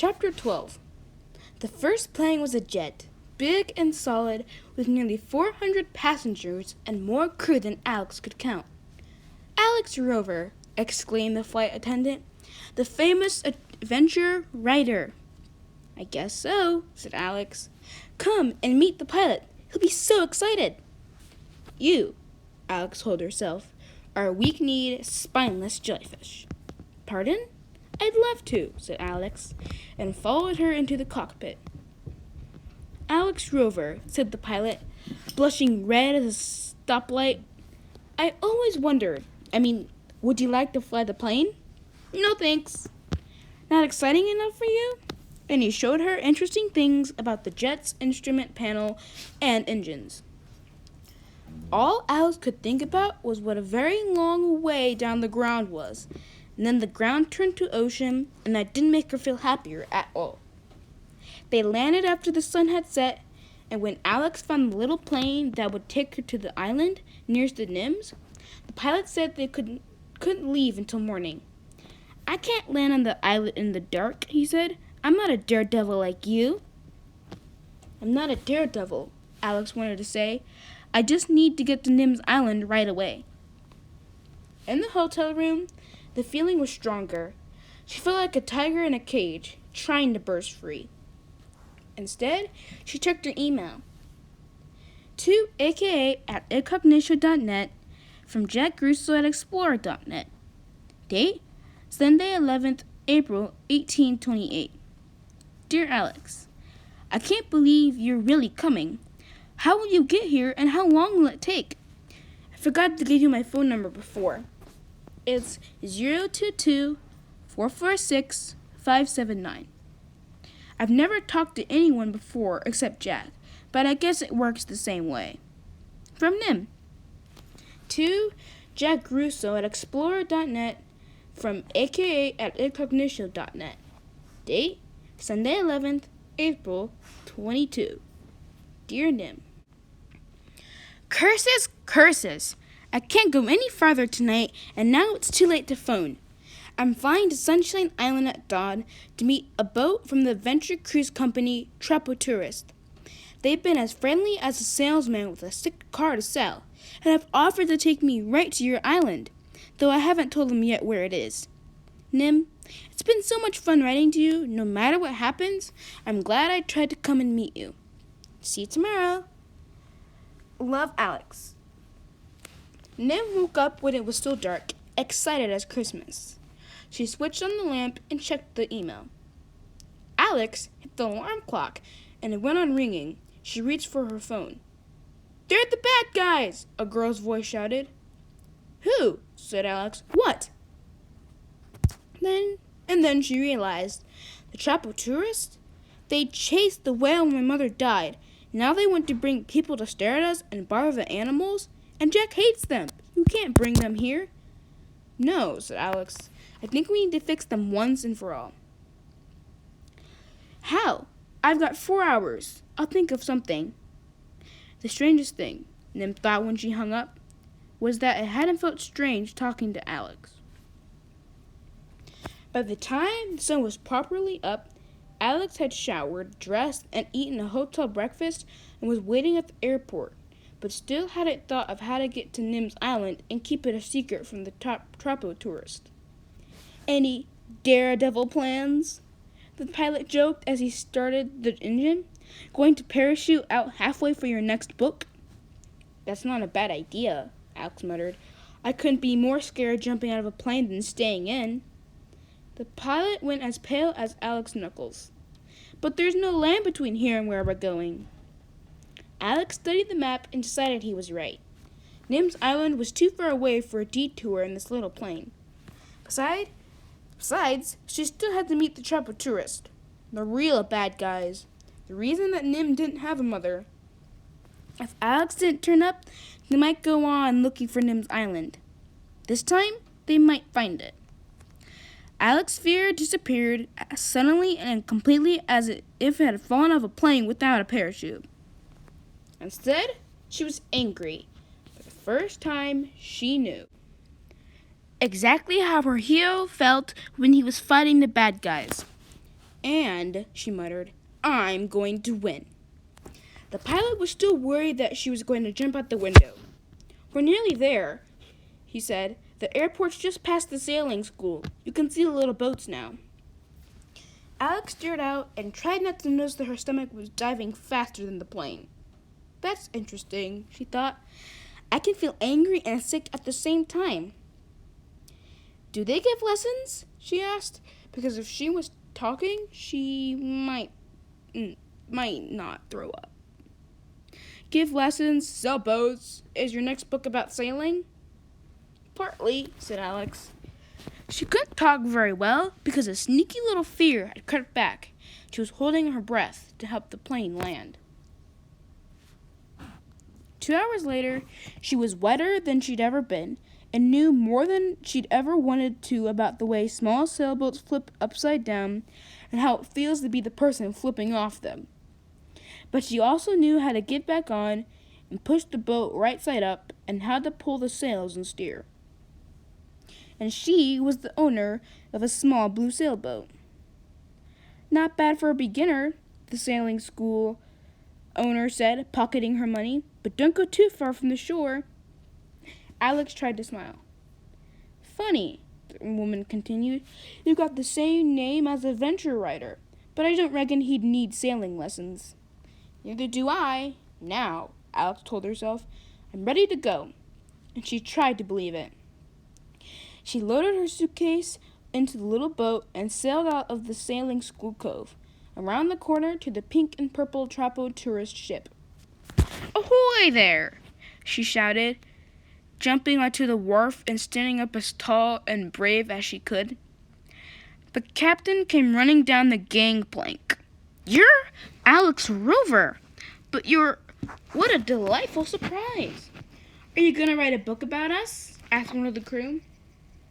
Chapter 12. The first plane was a jet, big and solid, with nearly 400 passengers and more crew than Alex could count. "Alex Rover," exclaimed the flight attendant, "the famous adventure writer." "I guess so," said Alex. "Come and meet the pilot. He'll be so excited." "You," Alex told herself, "are a weak-kneed, spineless jellyfish." "Pardon? I'd love to," said Alex, and followed her into the cockpit. "Alex Rover," said the pilot, blushing red as a stoplight. "I always wondered, would you like to fly the plane?" "No, thanks." "Not exciting enough for you?" And he showed her interesting things about the jet's instrument panel and engines. All Alex could think about was what a very long way down the ground was, and then the ground turned to ocean, and that didn't make her feel happier at all. They landed after the sun had set, and when Alex found the little plane that would take her to the island nearest the Nims, the pilot said they couldn't leave until morning. "I can't land on the island in the dark," he said. "I'm not a daredevil like you." "I'm not a daredevil," Alex wanted to say. "I just need to get to Nims Island right away." In the hotel room, the feeling was stronger. She felt like a tiger in a cage, trying to burst free. Instead, she checked her email. To aka@incognito.net from Jack Russo at explorer.net. Date: Sunday 11th April 1828. Dear Alex, I can't believe you're really coming. How will you get here and how long will it take? I forgot to give you my phone number before. It's 022-446-579. I've never talked to anyone before except Jack, but I guess it works the same way. From Nim. To Jack Russo at explorer.net from aka@incognito.net. Date: Sunday 11th April 22. Dear Nim. Curses, curses! I can't go any farther tonight, and now it's too late to phone. I'm flying to Sunshine Island at dawn to meet a boat from the adventure cruise company Tourist. They've been as friendly as a salesman with a sick car to sell, and have offered to take me right to your island, though I haven't told them yet where it is. Nim, it's been so much fun writing to you. No matter what happens, I'm glad I tried to come and meet you. See you tomorrow. Love, Alex. Nim woke up when it was still dark, excited as Christmas. She switched on the lamp and checked the email. Alex hit the alarm clock, and it went on ringing. She reached for her phone. "They're the bad guys!" a girl's voice shouted. "Who?" said Alex. "What?" Then she realized. The Tourist? They chased the whale when my mother died. Now they want to bring people to stare at us and bother the animals? And Jack hates them. You can't bring them here. No, said Alex. I think we need to fix them once and for all. How? I've got 4 hours. I'll think of something. The strangest thing, Nim thought when she hung up, was that it hadn't felt strange talking to Alex. By the time the sun was properly up, Alex had showered, dressed, and eaten a hotel breakfast and was waiting at the airport, but still hadn't thought of how to get to Nim's Island and keep it a secret from the Tourist. Any daredevil plans? The pilot joked as he started the engine. Going to parachute out halfway for your next book? That's not a bad idea, Alex muttered. I couldn't be more scared jumping out of a plane than staying in. The pilot went as pale as Alex's knuckles. But there's no land between here and where we're going. Alex studied the map and decided he was right. Nim's Island was too far away for a detour in this little plane. Besides, she still had to meet the Tourist. The real bad guys. The reason that Nim didn't have a mother. If Alex didn't turn up, they might go on looking for Nim's Island. This time, they might find it. Alex's fear disappeared as suddenly and completely as if it had fallen off a plane without a parachute. Instead, she was angry. For the first time, she knew. Exactly how her hero felt when he was fighting the bad guys. And, she muttered, I'm going to win. The pilot was still worried that she was going to jump out the window. We're nearly there, he said. The airport's just past the sailing school. You can see the little boats now. Alex stared out and tried not to notice that her stomach was diving faster than the plane. That's interesting, she thought. I can feel angry and sick at the same time. Do they give lessons? She asked, because if she was talking, she might not throw up. Give lessons, sell boats. Is your next book about sailing? Partly, said Alex. She couldn't talk very well because a sneaky little fear had crept back. She was holding her breath to help the plane land. 2 hours later, she was wetter than she'd ever been and knew more than she'd ever wanted to about the way small sailboats flip upside down and how it feels to be the person flipping off them. But she also knew how to get back on and push the boat right side up and how to pull the sails and steer. And she was the owner of a small blue sailboat. Not bad for a beginner, the sailing school owner said, pocketing her money, but don't go too far from the shore. Alex tried to smile. Funny, the woman continued. You've got the same name as a venture writer, but I don't reckon he'd need sailing lessons. Neither do I. Now, Alex told herself, I'm ready to go. And she tried to believe it. She loaded her suitcase into the little boat and sailed out of the sailing school cove, around the corner to the pink and purple Trapo tourist ship. Ahoy there! She shouted, jumping onto the wharf and standing up as tall and brave as she could. The captain came running down the gangplank. You're Alex Rover, but what a delightful surprise. Are you going to write a book about us? Asked one of the crew.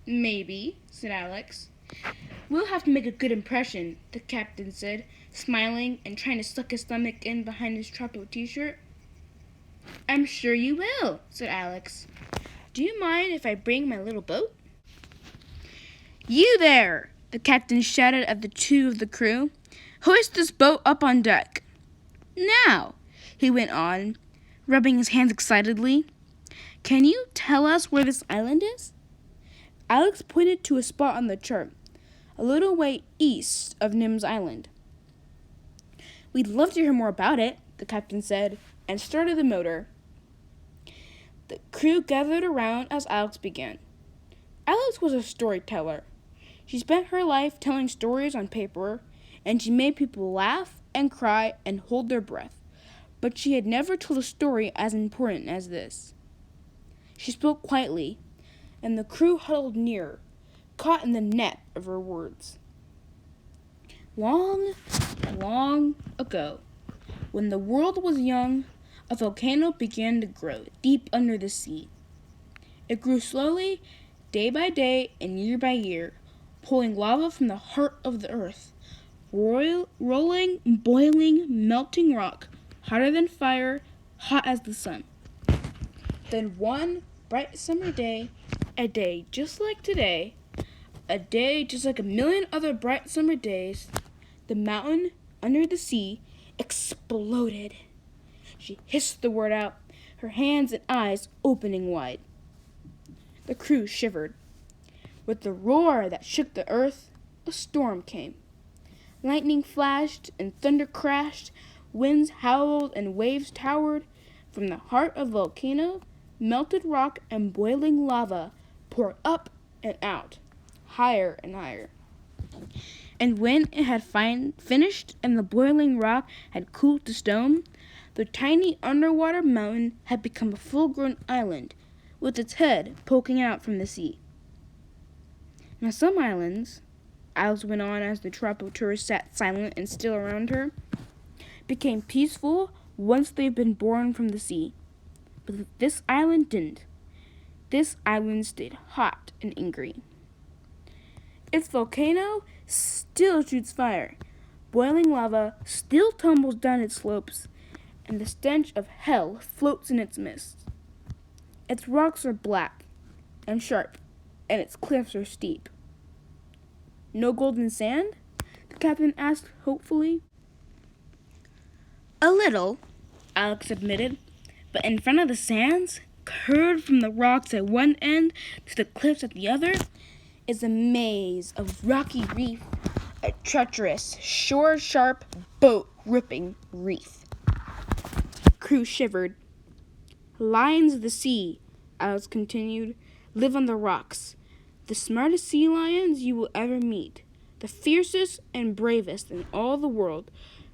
Maybe, said Alex. We'll have to make a good impression, the captain said, smiling and trying to suck his stomach in behind his Trapo t-shirt. I'm sure you will, said Alex. Do you mind if I bring my little boat? You there, the captain shouted at the two of the crew. Hoist this boat up on deck. Now, he went on, rubbing his hands excitedly, can you tell us where this island is? Alex pointed to a spot on the chart, a little way east of Nim's Island. We'd love to hear more about it, the captain said, and started the motor. The crew gathered around as Alex began. Alex was a storyteller. She spent her life telling stories on paper, and she made people laugh and cry and hold their breath. But she had never told a story as important as this. She spoke quietly, and the crew huddled near, caught in the net of her words. Long, long ago, when the world was young, a volcano began to grow deep under the sea. It grew slowly, day by day and year by year, pulling lava from the heart of the earth, rolling, boiling, melting rock, hotter than fire, hot as the sun. Then one bright summer day, a day just like today, a day just like a million other bright summer days, the mountain under the sea exploded. She hissed the word out, her hands and eyes opening wide. The crew shivered. With the roar that shook the earth, a storm came. Lightning flashed and thunder crashed, winds howled and waves towered. From the heart of the volcano, melted rock and boiling lava poured up and out, higher and higher. And when it had finished and the boiling rock had cooled to stone, the tiny underwater mountain had become a full-grown island, with its head poking out from the sea. Now some islands, Alex went on as the Trapo tourists sat silent and still around her, became peaceful once they've been born from the sea. But this island didn't. This island stayed hot and angry. Its volcano still shoots fire. Boiling lava still tumbles down its slopes, and the stench of hell floats in its midst. Its rocks are black and sharp, and its cliffs are steep. No golden sand? the captain asked hopefully. A little, Alex admitted, but in front of the sands, curved from the rocks at one end to the cliffs at the other, is a maze of rocky reef, a treacherous, shore-sharp, boat-ripping reef. The crew shivered. Lions of the sea, Alex continued, live on the rocks. The smartest sea lions you will ever meet. The fiercest and bravest in all the world,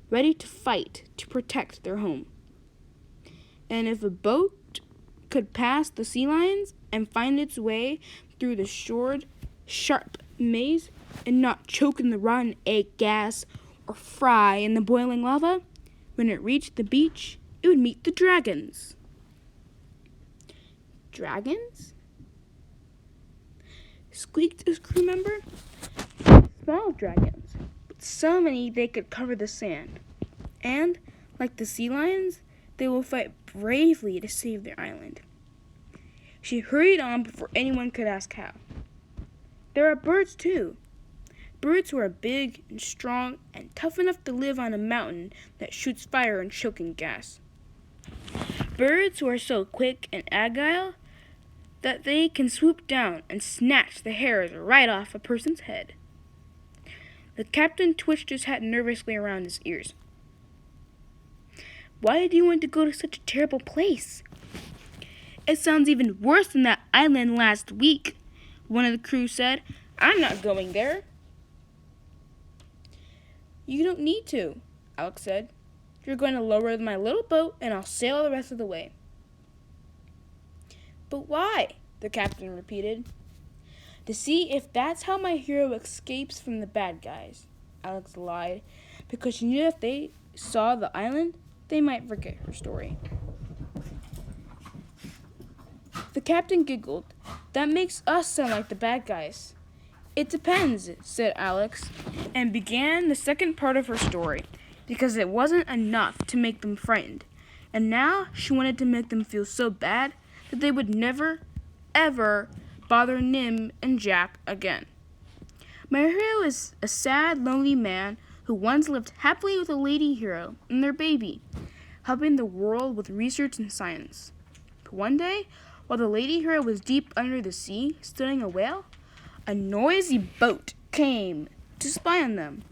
ready to fight to protect their home. And if a boat could pass the sea lions and find its way through the shored, sharp maze and not choke in the rotten egg gas or fry in the boiling lava, when it reached the beach, it would meet the dragons. Dragons? Squeaked his crew member. Small dragons, but so many they could cover the sand. And, like the sea lions, they will fight bravely to save their island. She hurried on before anyone could ask how. There are birds too. Birds who are big and strong and tough enough to live on a mountain that shoots fire and choking gas. Birds who are so quick and agile that they can swoop down and snatch the hairs right off a person's head. The captain twitched his hat nervously around his ears. Why do you want to go to such a terrible place? It sounds even worse than that island last week, one of the crew said. I'm not going there. You don't need to, Alex said. You're going to lower my little boat and I'll sail the rest of the way. But why? The captain repeated. To see if that's how my hero escapes from the bad guys, Alex lied, because she knew if they saw the island, they might forget her story. The captain giggled. That makes us sound like the bad guys. It depends, said Alex, and began the second part of her story, because it wasn't enough to make them frightened, and now she wanted to make them feel so bad that they would never, ever bother Nim and Jack again. My hero is a sad, lonely man who once lived happily with a lady hero and their baby, helping the world with research and science. But one day, while the lady hero was deep under the sea, studying a whale, a noisy boat came to spy on them.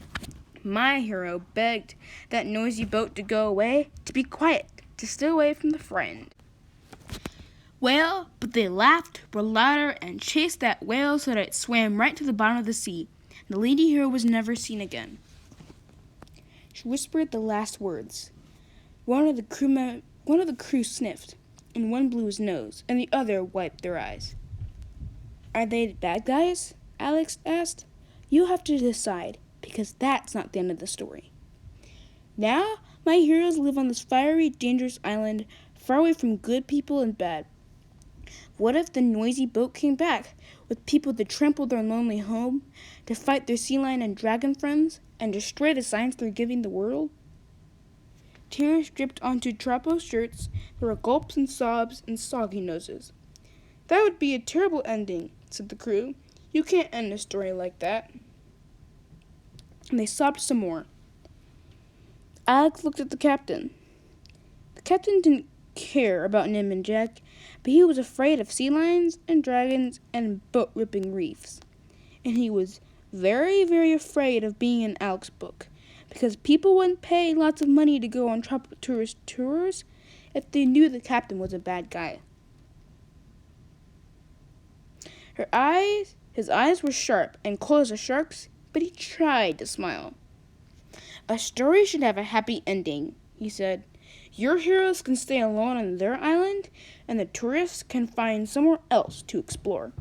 My hero begged that noisy boat to go away, to be quiet, to stay away from the friend. Well, but they laughed, were louder, and chased that whale so that it swam right to the bottom of the sea. The lady hero was never seen again. She whispered the last words. One of the crew sniffed, and one blew his nose, and the other wiped their eyes. Are they bad guys? Alex asked. You have to decide, because that's not the end of the story. Now, my heroes live on this fiery, dangerous island, far away from good people and bad. What if the noisy boat came back, with people to trample their lonely home, to fight their sea lion and dragon friends, and destroy the science they're giving the world? Tears dripped onto Trapo's shirts. There were gulps and sobs and soggy noses. That would be a terrible ending, said the crew. You can't end a story like that. And they sobbed some more. Alex looked at the captain. The captain didn't care about Nim and Jack, but he was afraid of sea lions and dragons and boat-ripping reefs. And he was very, very afraid of being in Alex's book, because people wouldn't pay lots of money to go on tropical tourist tours if they knew the captain was a bad guy. His eyes were sharp and cold as a shark's, but he tried to smile. A story should have a happy ending, he said. Your heroes can stay alone on their island, and the tourists can find somewhere else to explore.